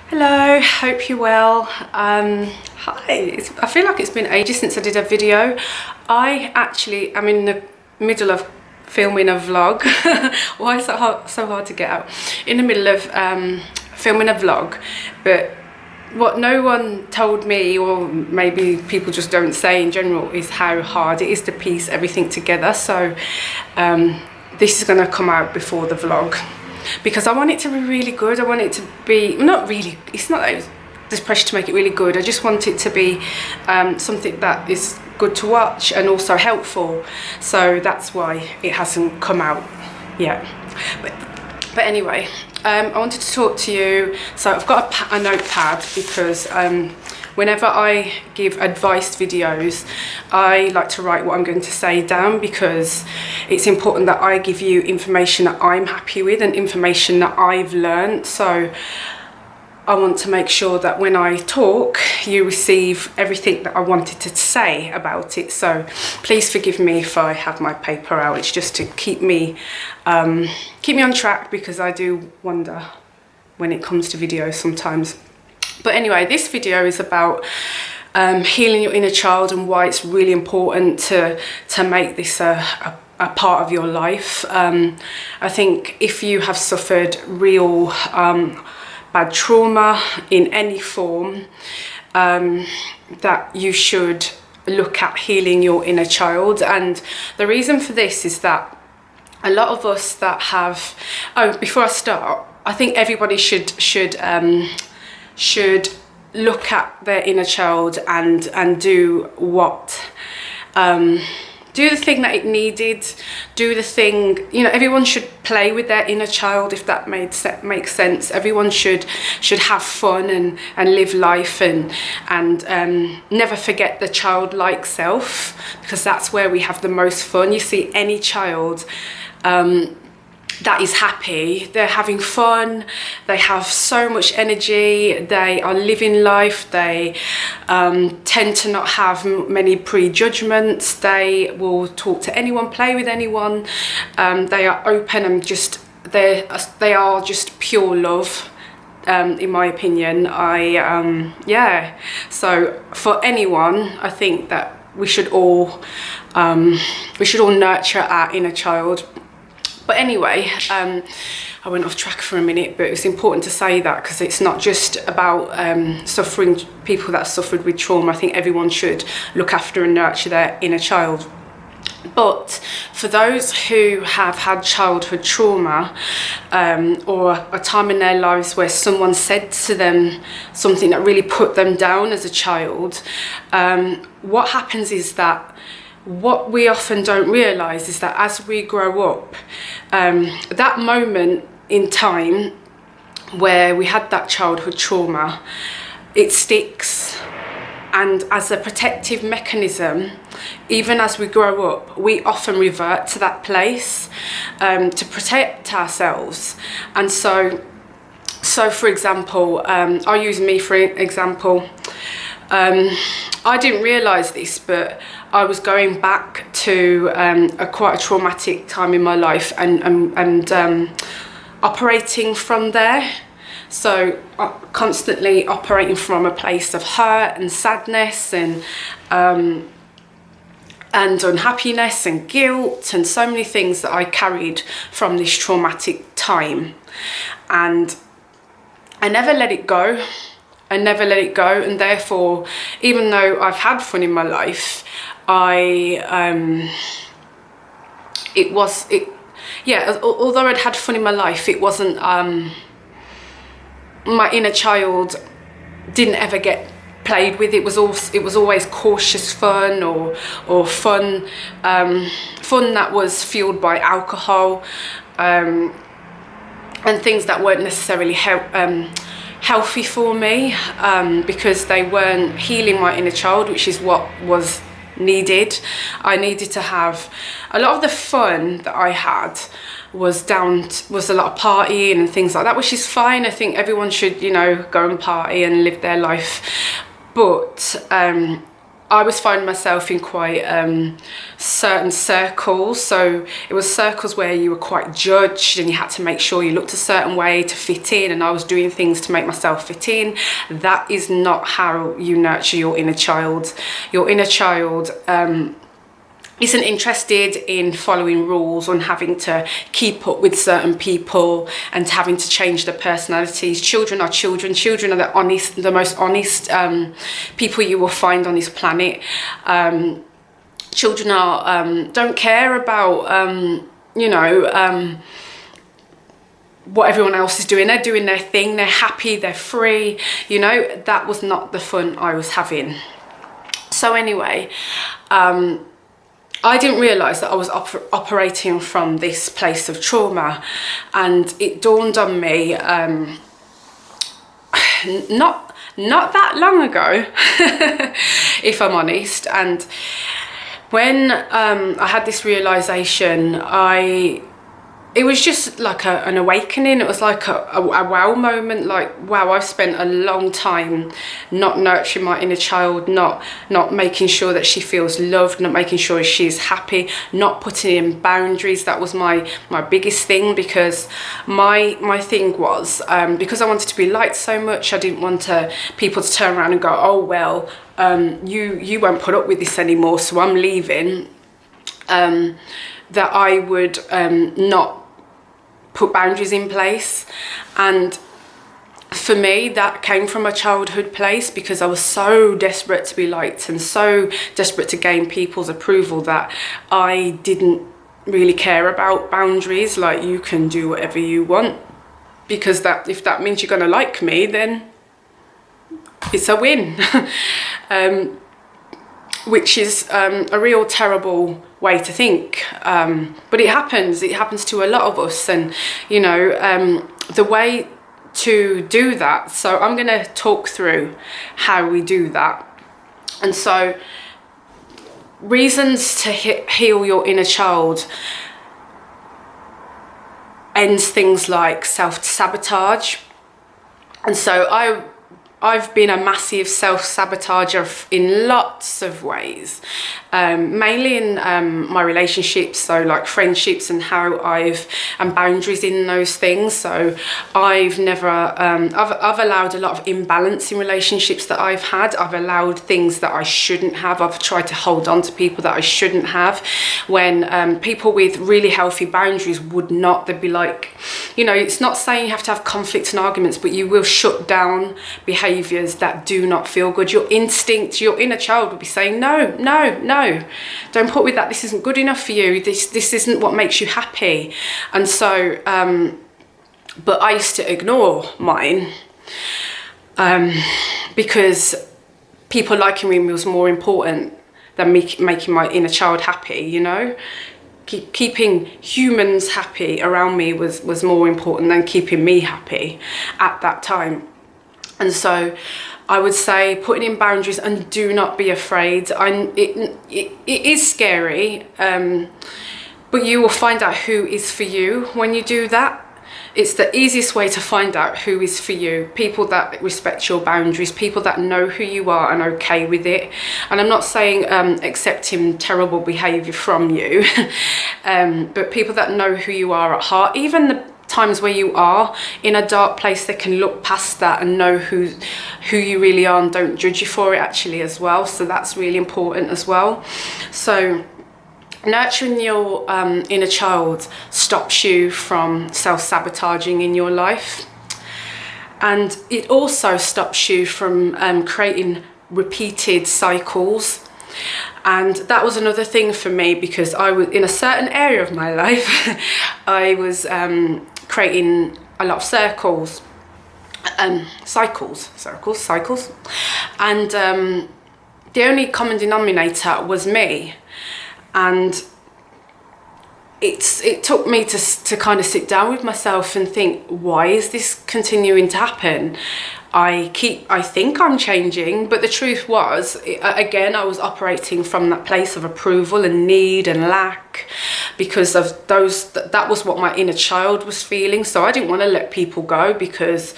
Hello, hope you're well. Hi, I feel like it's been ages since I did a video. I actually am in the middle of filming a vlog. Why is that so hard to get out? In the middle of filming a vlog, but what no one told me, or maybe people just don't say in general, is how hard it is to piece everything together. So this is going to come out before the vlog, because I want it to be really good. I want it to be, not really, it's not like there's pressure to make it really good. I just want it to be something that is good to watch and also helpful. So that's why it hasn't come out yet. But anyway, I wanted to talk to you. So I've got a notepad because whenever I give advice videos, I like to write what I'm going to say down, because it's important that I give you information that I'm happy with and information that I've learned. So I want to make sure that when I talk, you receive everything that I wanted to say about it. So please forgive me if I have my paper out. It's just to keep me on track, because I do wonder when it comes to videos sometimes. But anyway, this video is about healing your inner child and why it's really important to make this a part of your life. I think if you have suffered real bad trauma in any form, that you should look at healing your inner child. And the reason for this is that a lot of us that have, before I start, I think everybody should look at their inner child and do what do the thing that it needed, do the thing, everyone should play with their inner child, if that makes sense. Everyone should have fun and live life and never forget the childlike self, because that's where we have the most fun. You see, any child that is happy, they're having fun, they have so much energy, they are living life, they tend to not have many prejudgments, they will talk to anyone, play with anyone, they are open and they are just pure love. In my opinion, so for anyone, I think that we should all nurture our inner child. But anyway, I went off track for a minute, but it's important to say that, because it's not just about people that suffered with trauma. I think everyone should look after and nurture their inner child. But for those who have had childhood trauma, or a time in their lives where someone said to them something that really put them down as a child, what happens is that what we often don't realise is that as we grow up, that moment in time where we had that childhood trauma, it sticks. And as a protective mechanism, even as we grow up, we often revert to that place to protect ourselves. And so for example, I'll use me for example. I didn't realise this, but I was going back to quite a traumatic time in my life and operating from there. So constantly operating from a place of hurt and sadness and unhappiness and guilt and so many things that I carried from this traumatic time. And I never let it go. And therefore, even though I've had fun in my life, although I'd had fun in my life, it wasn't, my inner child didn't ever get played with. It was always cautious fun or fun that was fueled by alcohol, and things that weren't necessarily healthy for me, because they weren't healing my inner child, which is what was needed. I needed to have a lot of the fun that I had was a lot of partying and things like that, which is fine. I think everyone should, go and party and live their life. But I was finding myself in quite certain circles. So it was circles where you were quite judged and you had to make sure you looked a certain way to fit in, and I was doing things to make myself fit in. That is not how you nurture your inner child. Your inner child isn't interested in following rules, on having to keep up with certain people and having to change their personalities. Children are children. Children are the most honest people you will find on this planet. Children are don't care about what everyone else is doing. They're doing their thing. They're happy. They're free. That was not the fun I was having. So anyway, I didn't realise that I was operating from this place of trauma, and it dawned on me not that long ago, if I'm honest. And when I had this realisation, it was just like an awakening. It was like a wow moment, like, wow, I've spent a long time not nurturing my inner child, not making sure that she feels loved, not making sure she's happy, not putting in boundaries. That was my biggest thing, because my thing was, because I wanted to be liked so much, I didn't want people to turn around and go, oh, well, you won't put up with this anymore, so I'm leaving. That I would not put boundaries in place. And for me, that came from a childhood place, because I was so desperate to be liked and so desperate to gain people's approval that I didn't really care about boundaries. Like, you can do whatever you want, because if that means you're going to like me, then it's a win. Which is a real terrible way to think, but it happens to a lot of us. And the way to do that, so I'm going to talk through how we do that. And so, reasons to heal your inner child ends things like self-sabotage. And so I've been a massive self-sabotager in lots of ways, mainly in my relationships, so like friendships, and how and boundaries in those things. So I've never, I've allowed a lot of imbalance in relationships that I've had. I've allowed things that I shouldn't have. I've tried to hold on to people that I shouldn't have, when people with really healthy boundaries would not. They'd be like, it's not saying you have to have conflicts and arguments, but you will shut down behaviours that do not feel good. Your instinct, your inner child will be saying, no, don't put with that. This isn't good enough for you. This isn't what makes you happy. And so, but I used to ignore mine, because people liking me was more important than me making my inner child happy, Keeping humans happy around me was more important than keeping me happy at that time. And so I would say putting in boundaries, and do not be afraid. It is scary, but you will find out who is for you when you do that. It's the easiest way to find out who is for you. People that respect your boundaries, people that know who you are and are okay with it. And I'm not saying accepting terrible behaviour from you, but people that know who you are at heart. Even the times where you are in a dark place, they can look past that and know who you really are, and don't judge you for it actually as well. So that's really important as well. So nurturing your inner child stops you from self-sabotaging in your life, and it also stops you from creating repeated cycles. And that was another thing for me, because I was in a certain area of my life I was creating a lot of cycles, and the only common denominator was me. And it took me to kind of sit down with myself and think, why is this continuing to happen? I think I'm changing, but the truth was, again, I was operating from that place of approval and need and lack, because of that was what my inner child was feeling. So I didn't want to let people go, because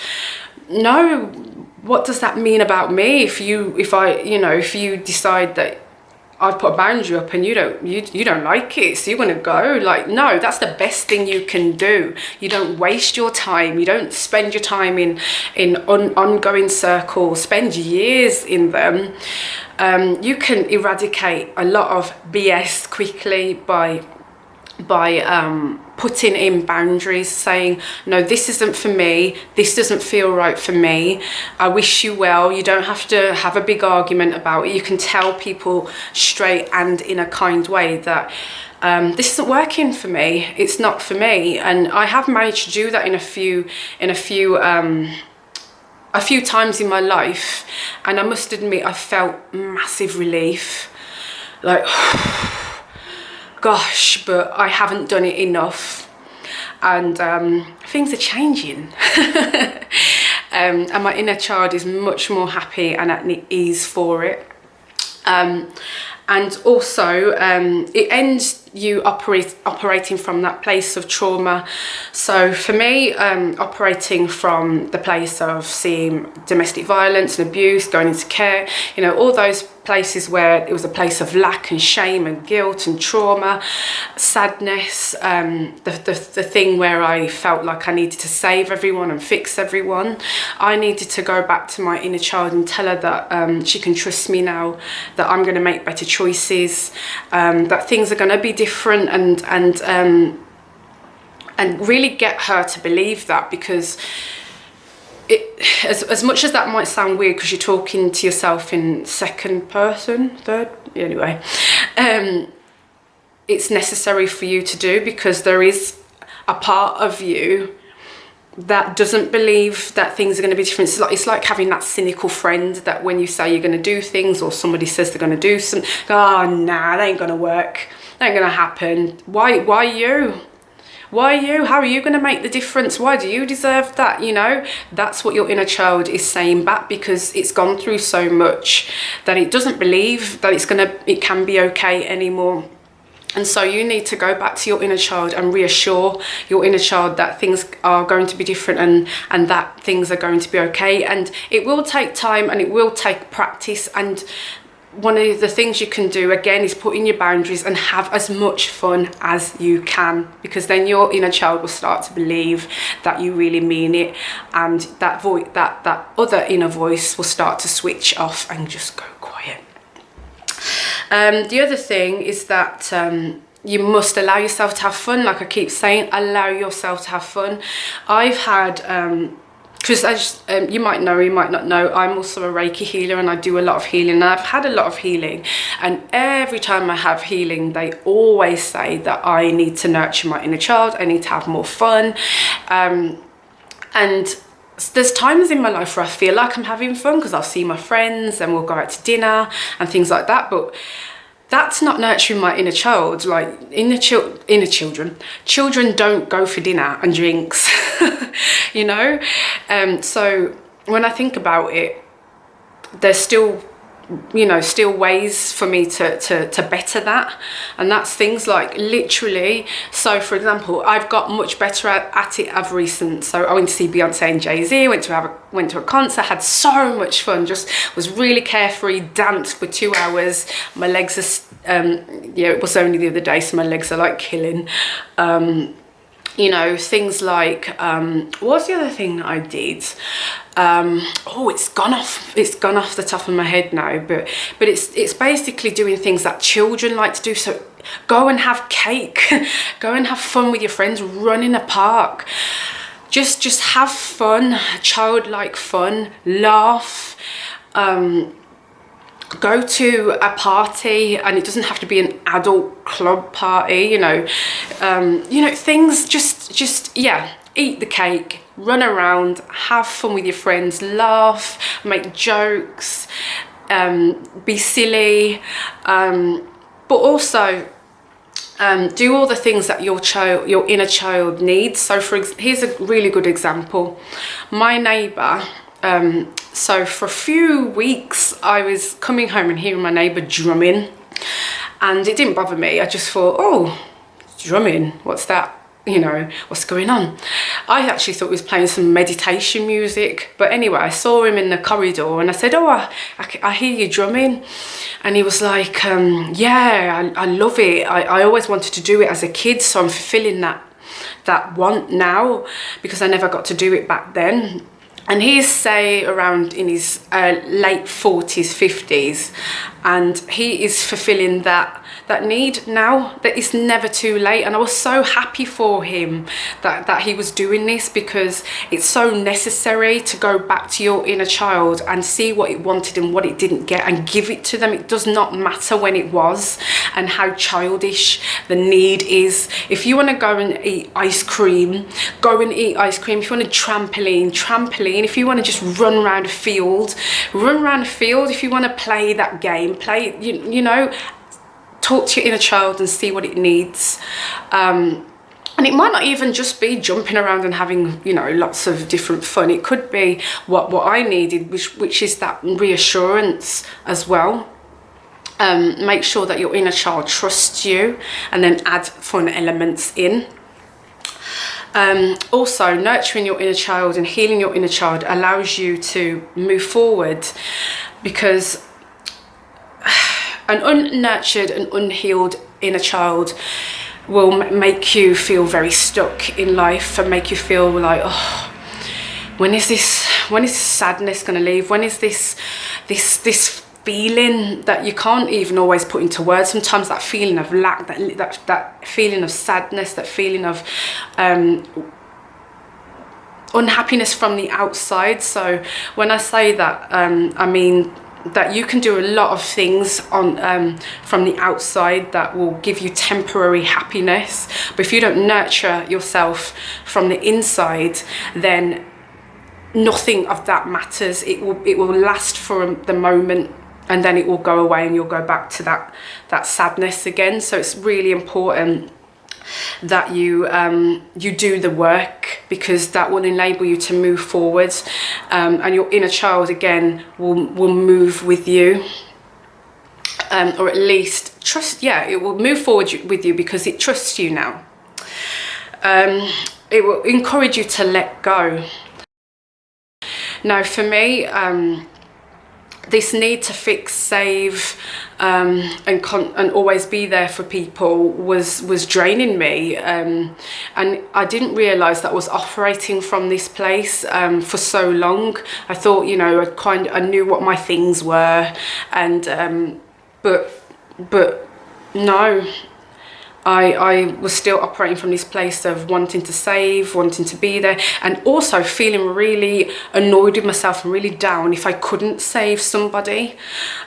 what does that mean about me if you decide that I've put a boundary up and you don't like it, so you're gonna go? Like, no, that's the best thing you can do. You don't waste your time. You don't spend your time in ongoing circles, spend years in them. You can eradicate a lot of BS quickly by putting in boundaries, saying, no, this isn't for me, this doesn't feel right for me, I wish you well. You don't have to have a big argument about it. You can tell people straight and in a kind way that this isn't working for me, it's not for me. And I have managed to do that in a few times in my life, and I must admit I felt massive relief, like gosh, but I haven't done it enough, and things are changing. And my inner child is much more happy and at ease for it. And also it ends you operating from that place of trauma. So for me, operating from the place of seeing domestic violence and abuse, going into care, all those places where it was a place of lack and shame and guilt and trauma, sadness, the thing where I felt like I needed to save everyone and fix everyone. I needed to go back to my inner child and tell her that she can trust me now, that I'm going to make better choices, that things are going to be different, and really get her to believe that, because as much as that might sound weird because you're talking to yourself in second person, third, anyway, it's necessary for you to do, because there is a part of you that doesn't believe that things are going to be different. It's like having that cynical friend that when you say you're going to do things, or somebody says they're going to do something, oh nah, that ain't going to work, that ain't going to happen. Why you? Why you? How are you going to make the difference? Why do you deserve that? That's what your inner child is saying back, because it's gone through so much that it doesn't believe that it can be okay anymore. And so you need to go back to your inner child and reassure your inner child that things are going to be different, and that things are going to be okay. And it will take time, and it will take practice. And one of the things you can do again is put in your boundaries and have as much fun as you can, because then your inner child will start to believe that you really mean it, and that other inner voice will start to switch off and just go quiet. The other thing is that you must allow yourself to have fun. Like I keep saying, allow yourself to have fun. I've had because you might know, you might not know, I'm also a Reiki healer, and I do a lot of healing, and I've had a lot of healing, and every time I have healing, they always say that I need to nurture my inner child, I need to have more fun, and there's times in my life where I feel like I'm having fun because I'll see my friends and we'll go out to dinner and things like that, but that's not nurturing my inner child. Like children don't go for dinner and drinks, so when I think about it, there's still ways for me to better that, and that's things like literally. So for example, I've got much better at it of recent. So I went to see Beyonce and Jay-Z, went to a concert, had so much fun, just was really carefree, danced for 2 hours. My legs are it was only the other day, so my legs are like killing. Things like what's the other thing that I did? It's gone off the top of my head now, but it's basically doing things that children like to do. So go and have cake, go and have fun with your friends, run in a park, just have fun, childlike fun, laugh, go to a party, and it doesn't have to be an adult club party, things just eat the cake, run around, have fun with your friends, laugh, make jokes, be silly, but also do all the things that your inner child needs. So here's a really good example. My neighbour, so for a few weeks I was coming home and hearing my neighbour drumming, and it didn't bother me. I just thought, oh, drumming, what's that? you know, what's going on? I actually thought he was playing some meditation music. But anyway, I saw him in the corridor and I said, oh, I hear you drumming. And he was like, yeah, I love it. I always wanted to do it as a kid, so I'm fulfilling that want now, because I never got to do it back then. And he's, say, around in his late 40s, 50s, and he is fulfilling that need now, that it's never too late. And I was so happy for him that he was doing this, because it's so necessary to go back to your inner child and see what it wanted and what it didn't get, and give it to them. It does not matter when it was and how childish the need is. If you want to go and eat ice cream, go and eat ice cream. If you want a trampoline, if you want to just run around a field, run around a field. If you want to play that game, play, you know, talk to your inner child and see what it needs. And it might not even just be jumping around and having, you know, lots of different fun. It could be what I needed, which is that reassurance as well. Make sure that your inner child trusts you, and then add fun elements in. Also, nurturing your inner child and healing your inner child allows you to move forward, because an unnurtured and unhealed inner child will make you feel very stuck in life, and make you feel like, oh, when is this sadness going to leave? When is this feeling that you can't even always put into words? Sometimes that feeling of lack, that feeling of sadness, that feeling of unhappiness from the outside. So when I say that, I mean that you can do a lot of things on from the outside that will give you temporary happiness, but if you don't nurture yourself from the inside, then nothing of that matters. It will last for the moment, and then it will go away, and you'll go back to that sadness again. So it's really important that you do the work, because that will enable you to move forward, and your inner child again will move with you, or at least trust. Yeah, it will move forward with you because it trusts you now. It will encourage you to let go. Now for me, this need to fix, save, and always be there for people was draining me, and I didn't realise that I was operating from this place for so long. I thought, you know, I knew what my things were, and but no. I was still operating from this place of wanting to save, wanting to be there, and also feeling really annoyed with myself and really down if I couldn't save somebody,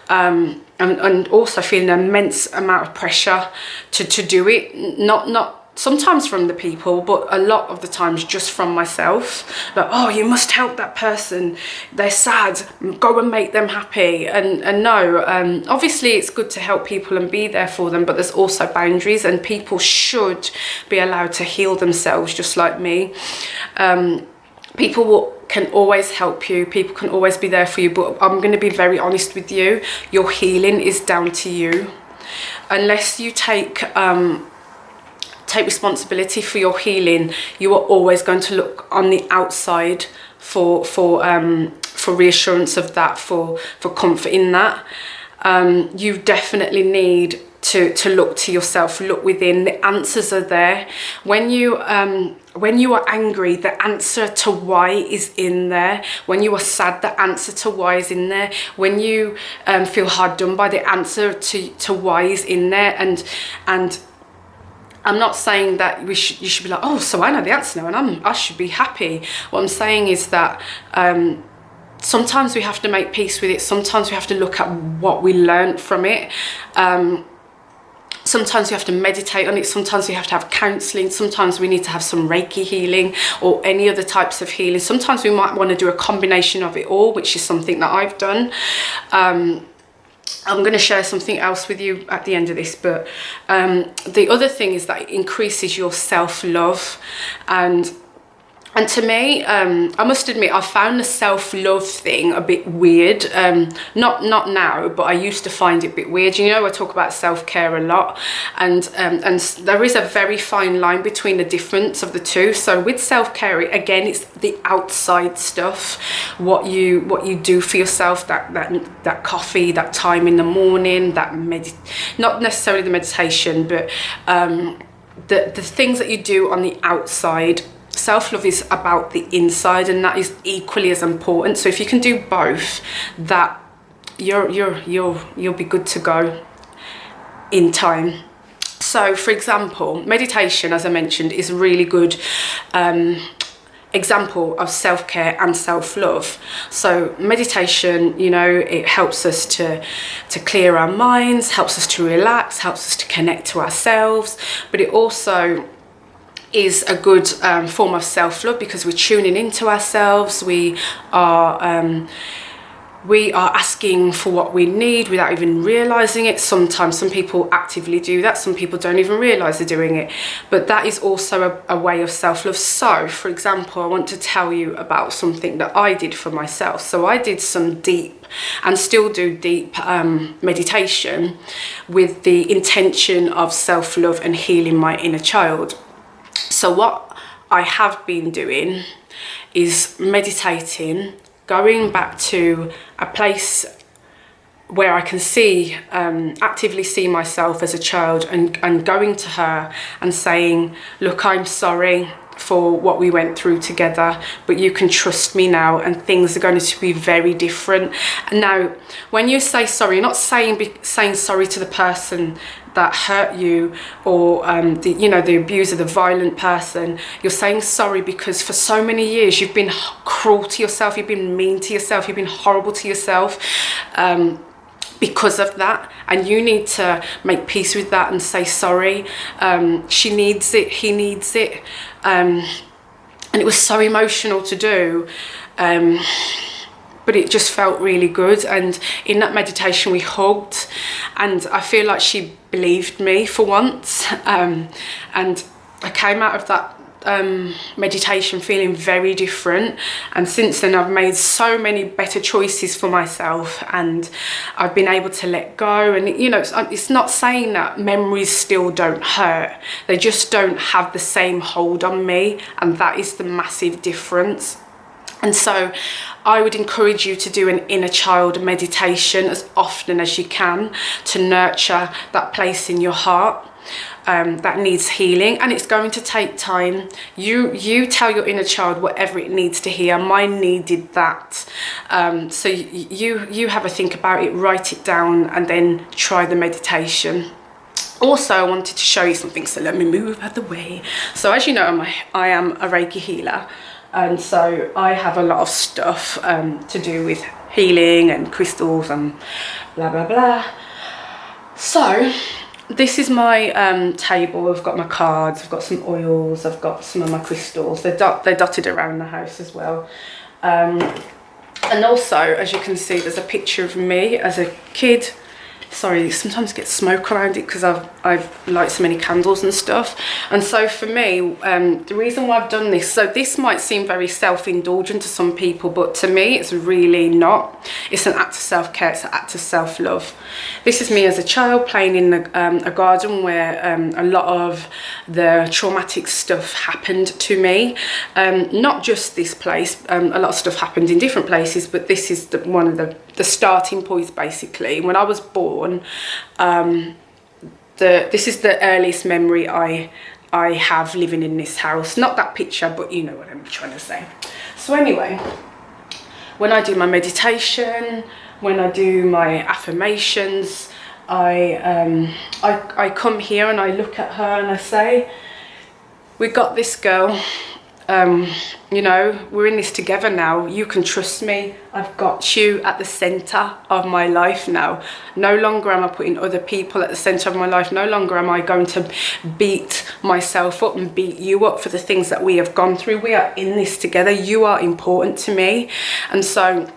and also feeling an immense amount of pressure to do it, not sometimes from the people, but a lot of the times just from myself. Like, oh, you must help that person, they're sad, go and make them happy. And no, obviously it's good to help people and be there for them, but there's also boundaries, and people should be allowed to heal themselves just like me. People can always help you, people can always be there for you, but I'm going to be very honest with you, your healing is down to you. Unless you take responsibility for your healing, you are always going to look on the outside for reassurance of that, for comfort in that. You definitely need to look to yourself, look within. The answers are there. When you are angry, the answer to why is in there. When you are sad, the answer to why is in there. When you feel hard done by, the answer to why is in there. And I'm not saying that you should be like, oh, so I know the answer now and I should be happy. What I'm saying is that sometimes we have to make peace with it. Sometimes we have to look at what we learned from it. Sometimes we have to meditate on it. Sometimes we have to have counselling. Sometimes we need to have some Reiki healing or any other types of healing. Sometimes we might want to do a combination of it all, which is something that I've done. I'm going to share something else with you at the end of this, but the other thing is that it increases your self-love. And And to me, I must admit, I found the self-love thing a bit weird. Not now, but I used to find it a bit weird. You know, I talk about self-care a lot, and there is a very fine line between the difference of the two. So with self-care, again, it's the outside stuff, what you do for yourself, that coffee, that time in the morning, not necessarily the meditation, but the things that you do on the outside. Self-love is about the inside, and that is equally as important. So if you can do both, that you'll be good to go in time. So for example, meditation, as I mentioned, is a really good example of self-care and self-love. So meditation, you know, it helps us to clear our minds, helps us to relax, helps us to connect to ourselves, but it also is a good form of self-love, because we're tuning into ourselves. We are asking for what we need without even realizing it. Sometimes some people actively do that, some people don't even realize they're doing it, but that is also a way of self-love. So for example, I want to tell you about something that I did for myself. So I did some deep, and still do deep, meditation with the intention of self-love and healing my inner child. So what I have been doing is meditating, going back to a place where I can actively see myself as a child, and going to her and saying, look, I'm sorry for what we went through together, but you can trust me now, and things are going to be very different. And now, when you say sorry, you're not saying sorry to the person that hurt you, or the abuser, the violent person. You're saying sorry because for so many years you've been cruel to yourself, you've been mean to yourself, you've been horrible to yourself, because of that, and you need to make peace with that and say sorry. She needs it, he needs it, and it was so emotional to do, but it just felt really good. And in that meditation we hugged, and I feel like she believed me for once, and I came out of that meditation feeling very different. And since then I've made so many better choices for myself, and I've been able to let go. And you know, it's not saying that memories still don't hurt, they just don't have the same hold on me, and that is the massive difference. And so I would encourage you to do an inner child meditation as often as you can, to nurture that place in your heart that needs healing. And it's going to take time. You tell your inner child whatever it needs to hear. Mine needed that. So you have a think about it, write it down, and then try the meditation. Also, I wanted to show you something, so let me move out the way. So as you know, I am a Reiki healer, and so I have a lot of stuff to do with healing and crystals and blah blah blah. So this is my table. I've got my cards, I've got some oils, I've got some of my crystals. They're dotted around the house as well. And also, as you can see, there's a picture of me as a kid. Sorry, sometimes get smoke around it because I've lighted so many candles and stuff. And so for me, the reason why I've done this, so this might seem very self-indulgent to some people, but to me it's really not. It's an act of self-care, it's an act of self-love. This is me as a child playing in a garden where a lot of the traumatic stuff happened to me. Not just this place, a lot of stuff happened in different places, but this is one of the starting points basically. When I was born, this is the earliest memory I have living in this house. Not that picture, but you know what I'm trying to say. So anyway, when I do my meditation, when I do my affirmations, I come here and I look at her and I say, we got this, girl. You know, we're in this together now. You can trust me. I've got you at the center of my life now. No longer am I putting other people at the center of my life. No longer am I going to beat myself up and beat you up for the things that we have gone through. We are in this together. You are important to me. And so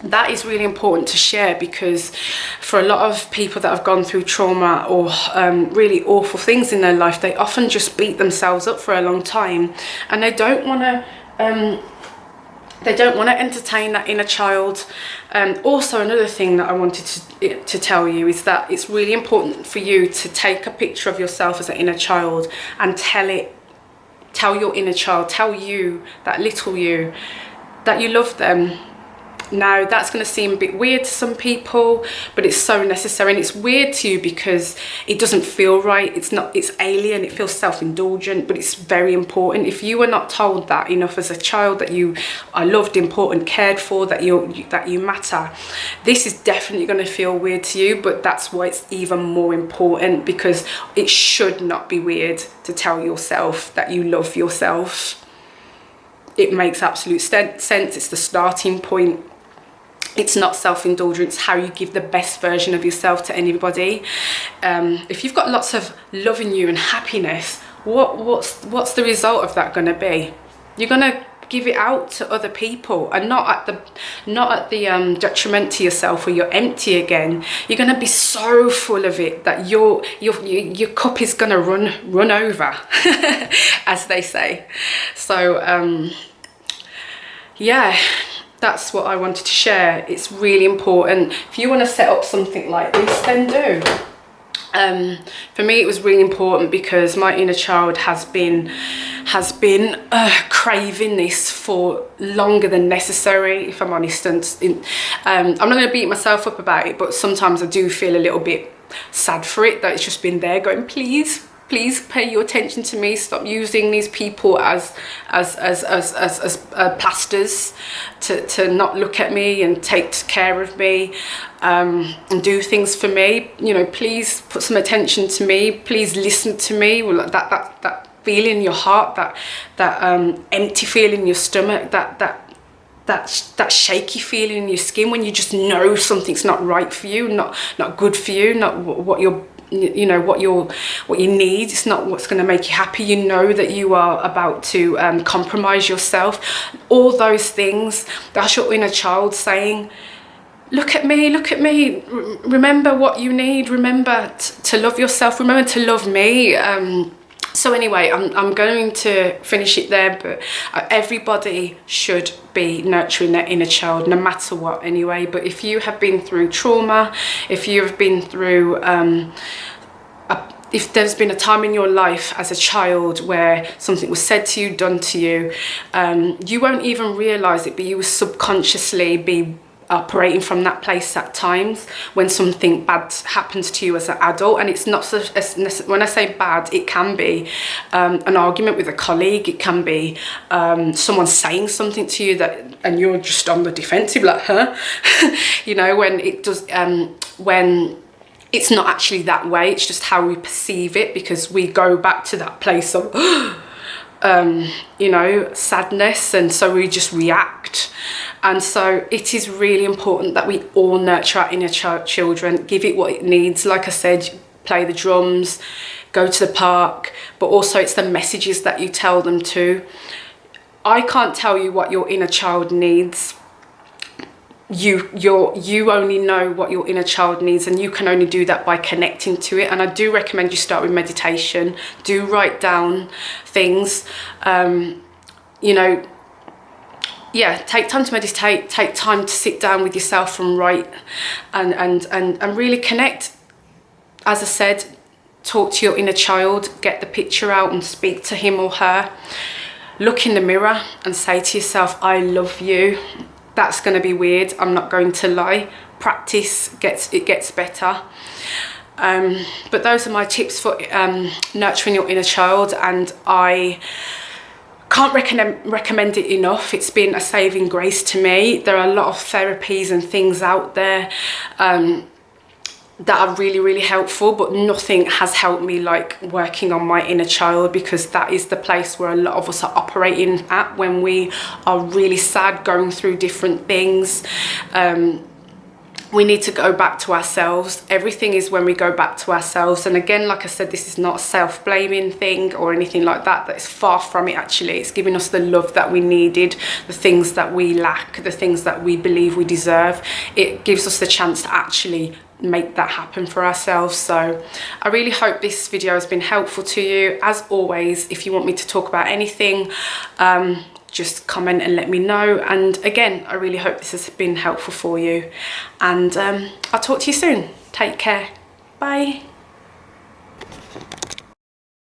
that is really important to share, because for a lot of people that have gone through trauma or really awful things in their life, they often just beat themselves up for a long time, and they don't want to they don't want to entertain that inner child. Also, another thing that I wanted to tell you is that it's really important for you to take a picture of yourself as an inner child and tell your inner child, tell you, that little you, that you love them. Now, that's going to seem a bit weird to some people, but it's so necessary. And it's weird to you because it doesn't feel right. It's alien. It feels self-indulgent, but it's very important. If you were not told that enough as a child, that you are loved, important, cared for, that you matter, this is definitely going to feel weird to you. But that's why it's even more important, because it should not be weird to tell yourself that you love yourself. It makes absolute sense. It's the starting point. It's not self-indulgence. How you give the best version of yourself to anybody. If you've got lots of love in you and happiness, what's the result of that going to be? You're going to give it out to other people, and not at the detriment to yourself, where you're empty again. You're going to be so full of it that your cup is going to run over, as they say. So yeah, that's what I wanted to share. It's really important. If you want to set up something like this, then do. For me, it was really important because my inner child has been craving this for longer than necessary, if I'm honest. And I'm not going to beat myself up about it, but sometimes I do feel a little bit sad for it, that it's just been there going, please pay your attention to me. Stop using these people as plasters to not look at me and take care of me, and do things for me. You know, please put some attention to me. Please listen to me. Well, that feeling in your heart, that empty feeling in your stomach, that shaky feeling in your skin when you just know something's not right for you, not good for you, not what you're, you know, what you need. It's not what's going to make you happy. You know that you are about to compromise yourself. All those things, that's your inner child saying, look at me, remember what you need, remember to love yourself, remember to love me. So anyway, I'm going to finish it there, but everybody should be nurturing their inner child, no matter what anyway. But if you have been through trauma, if you have been through, if there's been a time in your life as a child where something was said to you, done to you, you won't even realise it, but you will subconsciously be operating from that place at times when something bad happens to you as an adult. And it's not so, when I say bad, it can be an argument with a colleague, it can be someone saying something to you that, and you're just on the defensive, like, huh? You know, when it does, when it's not actually that way, it's just how we perceive it, because we go back to that place of you know, sadness, and so we just react. And so it is really important that we all nurture our inner children, give it what it needs. Like I said, play the drums, go to the park, but also it's the messages that you tell them too. I can't tell you what your inner child needs. You only know what your inner child needs, and you can only do that by connecting to it. And I do recommend you start with meditation. Do write down things, you know, yeah, take time to meditate, take time to sit down with yourself and write, and really connect. As I said, talk to your inner child, get the picture out and speak to him or her. Look in the mirror and say to yourself, I love you. That's going to be weird, I'm not going to lie. Practice, it gets better. But those are my tips for nurturing your inner child, and I can't recommend it enough. It's been a saving grace to me. There are a lot of therapies and things out there that are really, really helpful, but nothing has helped me like working on my inner child, because that is the place where a lot of us are operating at when we are really sad, going through different things. We need to go back to ourselves. Everything is when we go back to ourselves. And again, like I said, this is not a self-blaming thing or anything like that. That's far from it, actually. It's giving us the love that we needed, the things that we lack, the things that we believe we deserve. It gives us the chance to actually make that happen for ourselves. So I really hope this video has been helpful to you. As always, if you want me to talk about anything, just comment and let me know. And again, I really hope this has been helpful for you, and I'll talk to you soon. Take care. Bye.